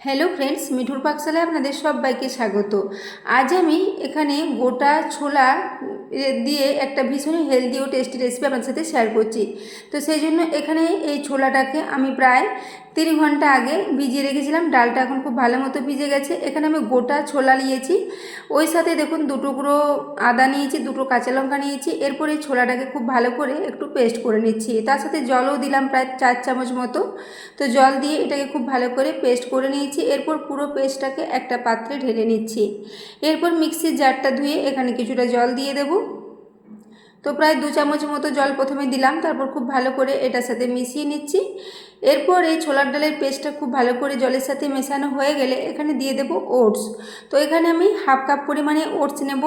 Hello friends, মিঠুর পাকশালায় আপনাদের সবাইকে স্বাগত। আজ আমি এখানে গোটা ছোলা দিয়ে একটা ভীষণই হেলদি ও টেস্টি রেসিপি আপনার সাথে শেয়ার করছি। তো সেই জন্য এখানে এই ছোলাটাকে আমি প্রায় 3 ঘন্টা আগে ভিজিয়ে রেখেছিলাম। ডালটা এখন খুব ভালো মতো ভিজে গেছে। এখানে আমি গোটা ছোলা নিয়েছি, ওই সাথে দেখুন 2 টুকরো আদা নিয়েছি, 2 কাঁচা লঙ্কা নিয়েছি। এরপর এই ছোলাটাকে খুব ভালো করে একটু পেস্ট করে নিচ্ছি। তার সাথে জলও দিলাম প্রায় 4 চামচ মতো। তো জল দিয়ে এটাকে খুব ভালো করে পেস্ট করে নিয়েছি। এরপর পুরো পেস্টটাকে একটা পাত্রে ঢেলে নিচ্ছি। এরপর মিক্সির জারটা ধুয়ে এখানে কিছুটা জল দিয়ে দেব। তো প্রায় 2 চামচ মতো জল প্রথমে দিলাম, তারপর খুব ভালো করে এটার সাথে মিশিয়ে নিচ্ছি। এরপর এই ছোলার ডালের পেস্টটা খুব ভালো করে জলের সাথে মেশানো হয়ে গেলে এখানে দিয়ে দেব ওটস। তো এখানে আমি হাফ কাপ পরিমাণে ওটস নেব।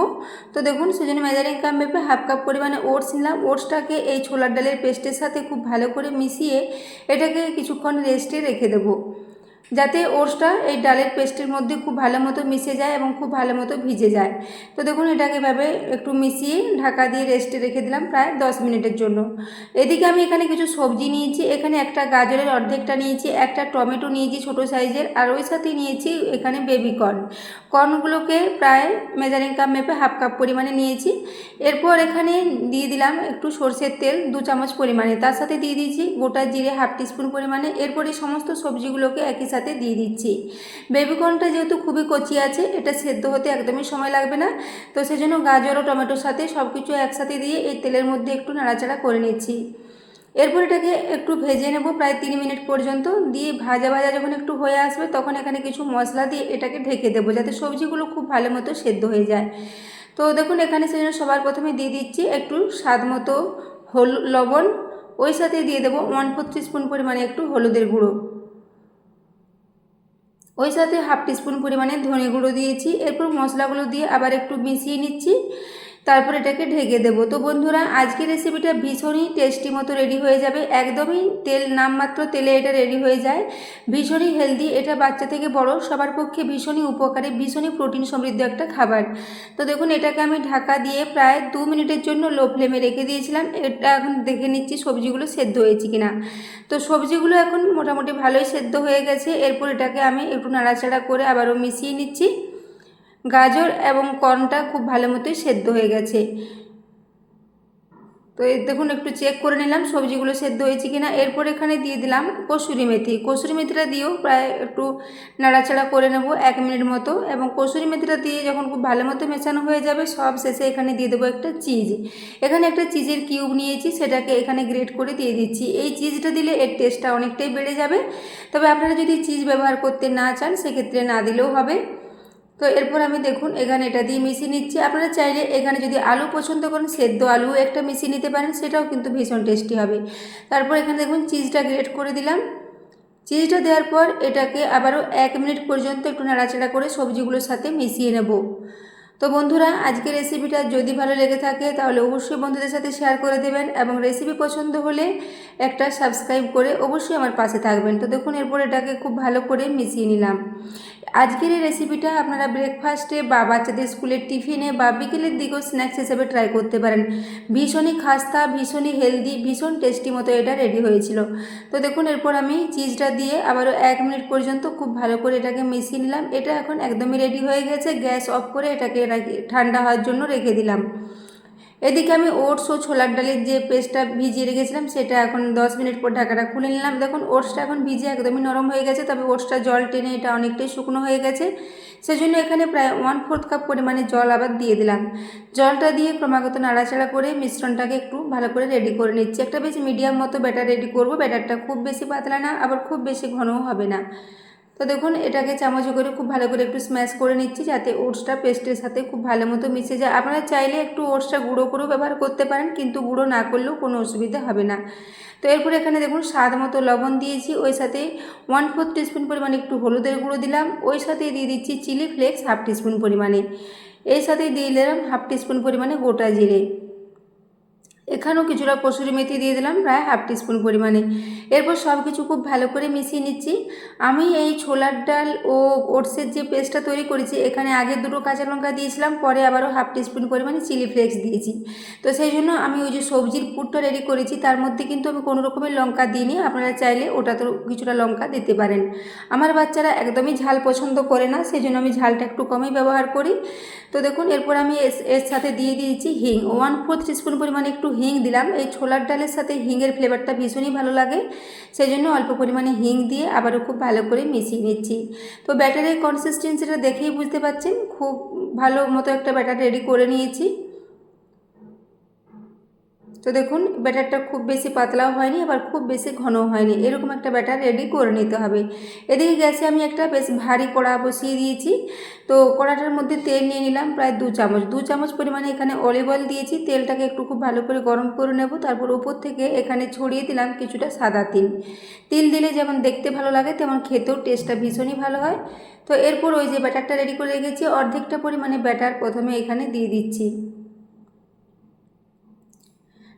তো দেখুন, সেজন্য মেজারিং কাপ মেপে হাফ কাপ পরিমাণে ওটস নিলাম। ওটসটাকে এই ছোলার ডালের পেস্টের সাথে খুব ভালো করে মিশিয়ে এটাকে কিছুক্ষণ রেস্টে রেখে দেবো, যাতে ওটসটা এই ডালের পেস্টের মধ্যে খুব ভালো মতো মিশে যায় এবং খুব ভালো মতো ভিজে যায়। তো দেখুন, এটাকে এভাবে একটু মিশিয়ে ঢাকা দিয়ে রেস্টে রেখে দিলাম প্রায় 10 মিনিটের জন্য। এদিকে আমি এখানে কিছু সবজি নিয়েছি। এখানে একটা গাজরের অর্ধেকটা নিয়েছি, একটা টমেটো নিয়েছি ছোটো সাইজের, আর ওই সাথে নিয়েছি এখানে বেবি কর্ন। কর্নগুলোকে প্রায় মেজারিং কাপ মেপে হাফ কাপ পরিমাণে নিয়েছি। এরপর এখানে দিয়ে দিলাম একটু সরষের তেল 2 চামচ পরিমাণে, তার সাথে দিয়ে দিয়েছি গোটা জিরে হাফ টিস্পুন পরিমাণে। এরপর এই সমস্ত সবজিগুলোকে একই সাথে দিয়ে দিচ্ছি। বেবিকর্নটা যেহেতু খুবই কচি আছে, এটা সেদ্ধ হতে একদমই সময় লাগবে না। তো সেজন্য গাজর ও টমেটোর সাথে সব কিছু একসাথে দিয়ে এই তেলের মধ্যে একটু নাড়াচাড়া করে নিচ্ছি। এরপর এটাকে একটু ভেজে নেব প্রায় 3 মিনিট পর্যন্ত। দিয়ে ভাজা ভাজা যখন একটু হয়ে আসবে তখন এখানে কিছু মশলা দিয়ে এটাকে ঢেকে দেবো, যাতে সবজিগুলো খুব ভালো মতো সেদ্ধ হয়ে যায়। তো দেখুন, এখানে সেজন্য সবার প্রথমে দিয়ে দিচ্ছি একটু স্বাদ মতো লবণ। ওই সাথে দিয়ে দেবো 1/4 টিস্পুন পরিমাণে একটু হলুদের গুঁড়ো। ওই সাথে হাফ টিস্পুন পরিমাণে ধনে গুঁড়ো দিয়েছি। এরপর মশলাগুলো দিয়ে আবার একটু মিশিয়ে নিচ্ছি, তারপর এটাকে ঢেকে দেবো। তো বন্ধুরা, আজকের রেসিপিটা ভীষণই টেস্টি মতো রেডি হয়ে যাবে। একদমই তেল, নামমাত্র তেলে এটা রেডি হয়ে যায়। ভীষণই হেলদি, এটা বাচ্চা থেকে বড় সবার পক্ষে ভীষণই উপকারী, ভীষণই প্রোটিন সমৃদ্ধ একটা খাবার। তো দেখুন, এটাকে আমি ঢাকা দিয়ে প্রায় 2 মিনিটের জন্য লো ফ্লেমে রেখে দিয়েছিলাম। এটা এখন দেখে নিচ্ছি সবজিগুলো সেদ্ধ হয়েছে কিনা। তো সবজিগুলো এখন মোটামুটি ভালোই সেদ্ধ হয়ে গেছে। এরপর এটাকে আমি একটু নাড়াচাড়া করে আবারও মিশিয়ে নিচ্ছি। গাজর এবং কর্নটা খুব ভালো মতোই সেদ্ধ হয়ে গেছে। তো এই দেখুন, একটু চেক করে নিলাম সবজিগুলো সেদ্ধ হয়েছে কিনা। এরপর এখানে দিয়ে দিলাম কসুরি মেথি। কসুরি মেথিটা দিয়েও প্রায় একটু নাড়াচাড়া করে নেব 1 মিনিট মতো। এবং কসুরি মেথিটা দিয়ে যখন খুব ভালো মতো মেশানো হয়ে যাবে, সব শেষে এখানে দিয়ে দেবো একটা চিজ। এখানে একটা চিজের কিউব নিয়েছি, সেটাকে এখানে গ্রেট করে দিয়ে দিচ্ছি। এই চিজটা দিলে এর টেস্টটা অনেকটাই বেড়ে যাবে। তবে আপনারা যদি চিজ ব্যবহার করতে না চান, সেক্ষেত্রে না দিলেও হবে। তো এরপর আমি দেখুন এখানে এটা দিয়ে মিশিয়ে নিচ্ছি। আপনারা চাইলে এখানে যদি আলু পছন্দ করেন, সেদ্ধ আলু একটা মিশিয়ে নিতে পারেন, সেটাও কিন্তু ভীষণ টেস্টি হবে। তারপর এখানে দেখুন চিজটা গ্রেট করে দিলাম। চিজটা দেওয়ার পর এটাকে আবারও 1 মিনিট পর্যন্ত একটু নাড়াচাড়া করে সবজিগুলোর সাথে মিশিয়ে নেব। তো বন্ধুরা, আজকের রেসিপিটা যদি ভালো লেগে থাকে তাহলে অবশ্যই বন্ধুদের সাথে শেয়ার করে দেবেন, এবং রেসিপি পছন্দ হলে একটা সাবস্ক্রাইব করে অবশ্যই আমার পাশে থাকবেন। তো দেখুন, এরপর এটাকে খুব ভালো করে মিশিয়ে নিলাম। আজকের এই রেসিপিটা আপনারা ব্রেকফাস্টে বা বাচ্চাদের স্কুলের টিফিনে বা বিকেলের দিকেও স্ন্যাক্স হিসেবে ট্রাই করতে পারেন। ভীষণই খাস্তা, ভীষণই হেলদি, ভীষণ টেস্টি মতো এটা রেডি হয়েছিল। তো দেখুন, এরপর আমি চিজটা দিয়ে আবারও 1 মিনিট পর্যন্ত খুব ভালো করে এটাকে মিশিয়ে নিলাম। এটা এখন একদমই রেডি হয়ে গেছে। গ্যাস অফ করে এটাকে ঠান্ডা হওয়ার জন্য রেখে দিলাম। এদিকে আমি ওটস ও ছোলার ডালের যে পেস্টটা ভিজিয়ে রেখেছিলাম, সেটা এখন 10 মিনিট পর ঢাকাটা খুলে নিলাম। দেখুন, ওটসটা এখন ভিজে একদমই নরম হয়ে গেছে, তবে ওটসটা জল টেনে এটা অনেকটাই শুকনো হয়ে গেছে। সেজন্য এখানে প্রায় 1/4 কাপ পরিমাণে জল আবার দিয়ে দিলাম। জলটা দিয়ে ক্রমাগত নাড়াচাড়া করে মিশ্রণটাকে একটু ভালো করে রেডি করে নিচ্ছি। একটা বেশ মিডিয়াম মতো ব্যাটার রেডি করব। ব্যাটারটা খুব বেশি পাতলা না, আবার খুব বেশি ঘনও হবে না। তো দেখুন, এটাকে চামচে করে খুব ভালো করে একটু স্ম্যাশ করে নিচ্ছি, যাতে ওটসটা পেস্টের সাথে খুব ভালো মতো মিশে যায়। আপনারা চাইলে একটু ওটসটা গুঁড়ো করেও ব্যবহার করতে পারেন, কিন্তু গুঁড়ো না করলেও কোনো অসুবিধা হবে না। তো এরপর এখানে দেখুন স্বাদ মতো লবণ দিয়েছি, ওই সাথে 1/4 টিস্পুন পরিমাণে একটু হলুদের গুঁড়ো দিলাম। ওই সাথে দিয়ে দিচ্ছি চিলি ফ্লেক্স হাফ টিস্পুন পরিমাণে। এর সাথে দিয়ে দিলাম হাফ টিস্পুন পরিমাণে গোটা জিরে। এখানেও কিছুটা কসুরি মেথি দিয়ে দিলাম প্রায় হাফ টিস্পুন পরিমাণে। এরপর সব কিছু খুব ভালো করে মিশিয়ে নিচ্ছি। আমি এই ছোলার ডাল ও ওটসের যে পেস্টটা তৈরি করেছি, এখানে আগে 2টো কাঁচা লঙ্কা দিয়েছিলাম, পরে আবারও হাফ টিস্পুন পরিমাণে চিলি ফ্লেক্স দিয়েছি। তো সেই জন্য আমি ওই যে সবজির পুরটা রেডি করেছি তার মধ্যে কিন্তু আমি কোনো রকমের লঙ্কা দিইনি, আপনারা চাইলে ওটাতেও কিছুটা লঙ্কা দিতে পারেন। আমার বাচ্চারা একদমই ঝাল পছন্দ করে না, সেই জন্য আমি ঝালটা একটু কমই ব্যবহার করি। তো দেখুন এরপর আমি এর সাথে দিয়ে দিয়েছি হিং, 1/4 টিস্পুন পরিমাণে একটু হিং দিলাম। এই ছোলার ডালের সাথে হিংয়ের ফ্লেভারটা ভীষণই ভালো লাগে, সেই জন্য অল্প পরিমাণে হিং দিয়ে আবারও খুব ভালো করে মিশিয়ে নিচ্ছি। তো ব্যাটারের কনসিস্টেন্সিটা দেখেই বুঝতে পারছেন, খুব ভালো মতো একটা ব্যাটার রেডি করে নিয়েছি। তো দেখুন ব্যাটারটা খুব বেশি পাতলাও হয়নি আবার খুব বেশি ঘনও হয়নি, এরকম একটা ব্যাটার রেডি করে নিতে হবে। এদিকে গ্যাসে আমি একটা বেশ ভারী কড়া বসিয়ে দিয়েছি। তো কড়াটার মধ্যে তেল নিয়ে নিলাম প্রায় 2 চামচ পরিমাণে এখানে অলিভ অয়েল দিয়েছি। তেলটাকে একটু খুব ভালো করে গরম করে নেব। তারপর উপর থেকে এখানে ছড়িয়ে দিলাম কিছুটা সাদা তিল। তিল দিলে যেমন দেখতে ভালো লাগে তেমন খেতেও টেস্টটা ভীষণই ভালো হয়। তো এরপর ওই যে ব্যাটারটা রেডি করে রেখেছি অর্ধেকটা পরিমাণে ব্যাটার প্রথমে এখানে দিয়ে দিচ্ছি।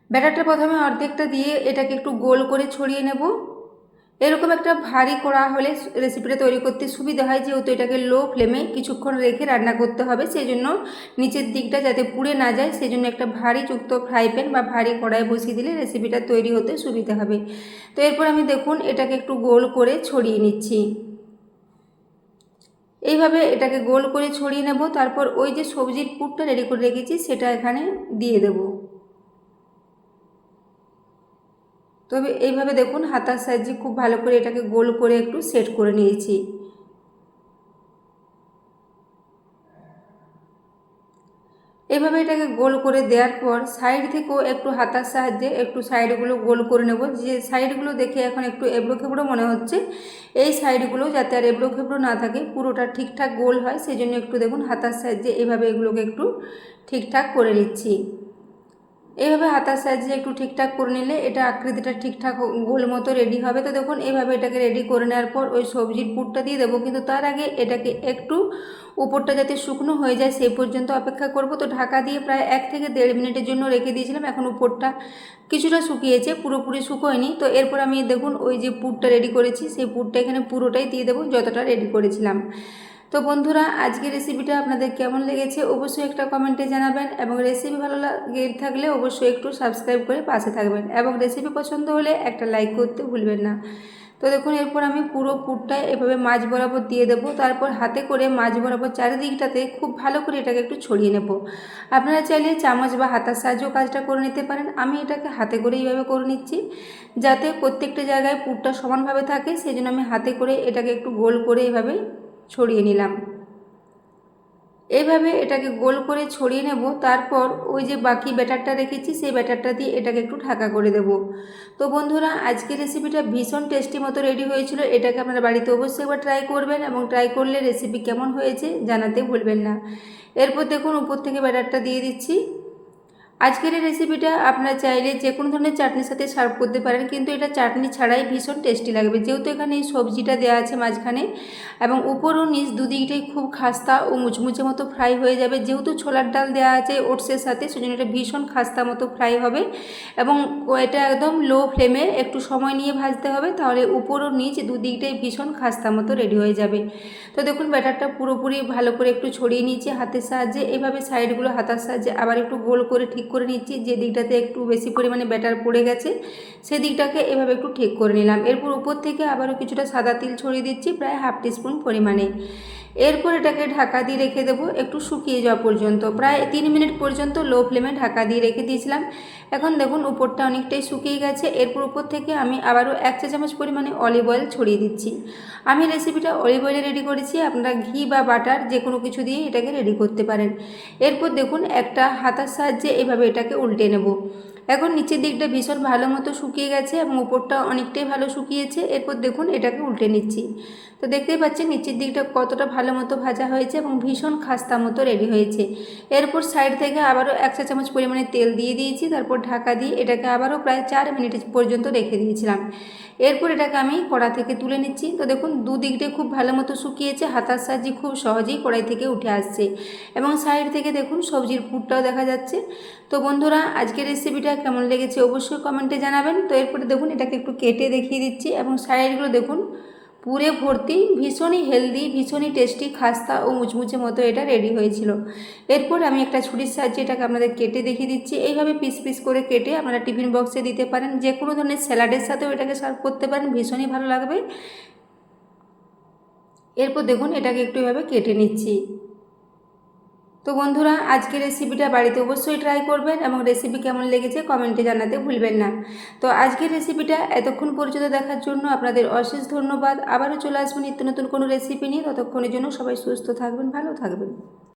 ব্যাটারটা প্রথমে অর্ধেকটা দিয়ে এটাকে একটু গোল করে ছড়িয়ে নেব। এরকম একটা ভারী কড়া হলে রেসিপিটা তৈরি করতে সুবিধা হয়, যেহেতু এটাকে লো ফ্লেমে কিছুক্ষণ রেখে রান্না করতে হবে, সেই জন্য নিচের দিকটা যাতে পুড়ে না যায় সেই জন্য একটা ভারী যুক্ত ফ্রাই প্যান বা ভারী কড়াই বসিয়ে দিলে রেসিপিটা তৈরি হতে সুবিধা হবে। তো এরপর আমি দেখুন এটাকে একটু গোল করে ছড়িয়ে নিচ্ছি। এইভাবে এটাকে গোল করে ছড়িয়ে নেব। তারপর ওই যে সবজির পুরটা রেডি করে রেখেছি সেটা এখানে দিয়ে দেবো। তবে এইভাবে দেখুন হাতার সাহায্যে খুব ভালো করে এটাকে গোল করে একটু সেট করে নিয়েছি। এইভাবে এটাকে গোল করে দেওয়ার পর সাইড থেকেও একটু হাতার সাহায্যে একটু সাইডগুলো গোল করে নেব। যে সাইডগুলো দেখে এখন একটু এবড়ো খেবড়ো মনে হচ্ছে, এই সাইডগুলো যাতে আর এবড়ো খেবড়ো না থাকে, পুরোটা ঠিকঠাক গোল হয়, সেই জন্য একটু দেখুন হাতার সাহায্যে এইভাবে এগুলোকে একটু ঠিকঠাক করে নিচ্ছি। এইভাবে হাতার সাহায্যে একটু ঠিকঠাক করে নিলে এটা আকৃতিটা ঠিকঠাক গোল মতো রেডি হবে। তো দেখুন এইভাবে এটাকে রেডি করে নেওয়ার পর ওই সবজির পুরটা দিয়ে দেবো, কিন্তু তার আগে এটাকে একটু উপরটা যাতে শুকনো হয়ে যায় সেই পর্যন্ত অপেক্ষা করব। তো ঢাকা দিয়ে প্রায় 1 থেকে 1.5 মিনিটের জন্য রেখে দিয়েছিলাম। এখন উপরটা কিছুটা শুকিয়েছে, পুরোপুরি শুকোয়নি। তো এরপর আমি দেখুন ওই যে পুরটা রেডি করেছি সেই পুরটা এখানে পুরোটাই দিয়ে দেবো যতটা রেডি করেছিলাম। তো বন্ধুরা আজকের রেসিপিটা আপনাদের কেমন লেগেছে অবশ্যই একটা কমেন্টে জানাবেন, এবং রেসিপি ভালো লাগে থাকলে অবশ্যই একটু সাবস্ক্রাইব করে পাশে থাকবেন, এবং রেসিপি পছন্দ হলে একটা লাইক করতে ভুলবেন না। তো দেখুন এরপর আমি পুরো পুরটা এভাবে মাঝ বরাবর দিয়ে দেবো। তারপর হাতে করে মাঝ বরাবর চারিদিকটাতে খুব ভালো করে এটাকে একটু ছড়িয়ে নেব। আপনারা চাইলে চামচ বা হাতার সাহায্যেও কাজটা করে নিতে পারেন। আমি এটাকে হাতে করে এইভাবে করে নিচ্ছি যাতে প্রত্যেকটা জায়গায় পুরটা সমানভাবে থাকে, সেই জন্য আমি হাতে করে এটাকে একটু গোল করে এইভাবে ছড়িয়ে নিলাম। এইভাবে এটাকে গোল করে ছড়িয়ে নেব। তারপর ওই যে বাকি ব্যাটারটা রেখেছি সেই ব্যাটারটা দিয়ে এটাকে একটু ঢাকা করে দেব। তো বন্ধুরা আজকের রেসিপিটা ভীষণ টেস্টি মতো রেডি হয়েছিল। এটাকে আপনারা বাড়িতে অবশ্যই একবার ট্রাই করবেন, এবং ট্রাই করলে রেসিপি কেমন হয়েছে জানাতে ভুলবেন না। এরপর দেখুন উপর থেকে ব্যাটারটা দিয়ে দিচ্ছি। আজকের এই রেসিপিটা আপনারা চাইলে যে কোনো ধরনের চাটনির সাথে সার্ভ করতে পারেন, কিন্তু এটা চাটনি ছাড়াই ভীষণ টেস্টি লাগবে, যেহেতু এখানে এই সবজিটা দেওয়া আছে মাঝখানে, এবং উপর ও নিচ দুদিকটাই খুব খাস্তা ও মুচমুচে মতো ফ্রাই হয়ে যাবে। যেহেতু ছোলার ডাল দেওয়া আছে ওটসের সাথে, সেজন্য এটা ভীষণ খাস্তা মতো ফ্রাই হবে, এবং এটা একদম লো ফ্লেমে একটু সময় নিয়ে ভাজতে হবে, তাহলে উপর ও নিচ দুদিকটাই ভীষণ খাস্তা মতো রেডি হয়ে যাবে। তো দেখুন ব্যাটারটা পুরোপুরি ভালো করে একটু ছড়িয়ে নিয়েছি হাতের সাহায্যে। এইভাবে সাইডগুলো হাতার সাহায্যে আবার একটু গোল করে ঠিক করে নিচ্ছি। যে দিকটাতে একটু বেশি পরিমাণে ব্যাটার পড়ে গেছে সেই দিকটাকে এভাবে একটু ঠিক করে নিলাম। এরপর উপর থেকে আবারও কিছুটা সাদা তিল ছড়িয়ে দিচ্ছি প্রায় হাফ টিস্পুন পরিমাণে। এরপর এটাকে ঢাকা দিয়ে রেখে দেবো একটু শুকিয়ে যাওয়া পর্যন্ত, প্রায় 3 মিনিট পর্যন্ত লো ফ্লেমে ঢাকা দিয়ে রেখে দিয়েছিলাম। এখন দেখুন উপরটা অনেকটাই শুকিয়ে গেছে। এরপর উপর থেকে আমি আবারও 1 চা চামচ পরিমাণে অলিভ অয়েল ছড়িয়ে দিচ্ছি। আমি রেসিপিটা অলিভ অয়েলে রেডি করেছি, আপনারা ঘি বা বাটার যে কোনো কিছু দিয়ে এটাকে রেডি করতে পারেন। এরপর দেখুন একটা হাতার সাহায্যে এভাবে এটাকে উল্টে নেব। এখন নিচের দিকটা ভীষণ ভালো মতো শুকিয়ে গেছে এবং উপরটা অনেকটাই ভালো শুকিয়েছে। এরপর দেখুন এটাকে উল্টে নিচ্ছি। তো দেখতেই পাচ্ছেন নিচের দিকটা কতটা ভালো মতো ভাজা হয়েছে এবং ভীষণ খাস্তা মতো রেডি হয়েছে। এরপর সাইড থেকে আবারও 1 চা চামচ পরিমাণে তেল দিয়ে দিয়েছি। তারপর ঢাকা দিয়ে এটাকে আবারও প্রায় 4 মিনিট পর্যন্ত রেখে দিয়েছিলাম। এরপর এটাকে আমি কড়া থেকে তুলে নিচ্ছি। তো দেখুন দুদিকটাই খুব ভালো মতো শুকিয়েছে, হাতার সাহায্যে খুব সহজেই কড়াই থেকে উঠে আসছে, এবং সাইড থেকে দেখুন সবজির পুরটাও দেখা যাচ্ছে। তো বন্ধুরা আজকের রেসিপিটা কেমন লেগেছে অবশ্যই কমেন্টে জানাবেন। তো এরপরে দেখুন এটাকে একটু কেটে দেখিয়ে দিচ্ছি এবং সাইডগুলো দেখুন পুরে ভর্তি, ভীষণই হেলদি, ভীষণই টেস্টি, খাস্তা ও মুচমুচে মতো এটা রেডি হয়েছিল। এরপর আমি একটা ছুরির সাহায্যে এটাকে আপনাদের কেটে দেখিয়ে দিচ্ছি। এইভাবে পিস পিস করে কেটে আপনারা টিফিন বক্সে দিতে পারেন, যে কোনো ধরনের স্যালাডের সাথেও এটাকে সার্ভ করতে পারেন, ভীষণই ভালো লাগবে। এরপর দেখুন এটাকে একটু এভাবে কেটে নিচ্ছি। তো বন্ধুরা আজকের রেসিপিটা বাড়িতে অবশ্যই ট্রাই করবেন এবং রেসিপি কেমন লেগেছে কমেন্টে জানাতে ভুলবেন না। তো আজকের রেসিপিটা এতক্ষণ পর্যন্ত দেখার জন্য আপনাদের অশেষ ধন্যবাদ। আবারও চলে আসবেন নিত্য নতুন কোনো রেসিপি নিয়ে। ততক্ষণের জন্য সবাই সুস্থ থাকবেন, ভালো থাকবেন।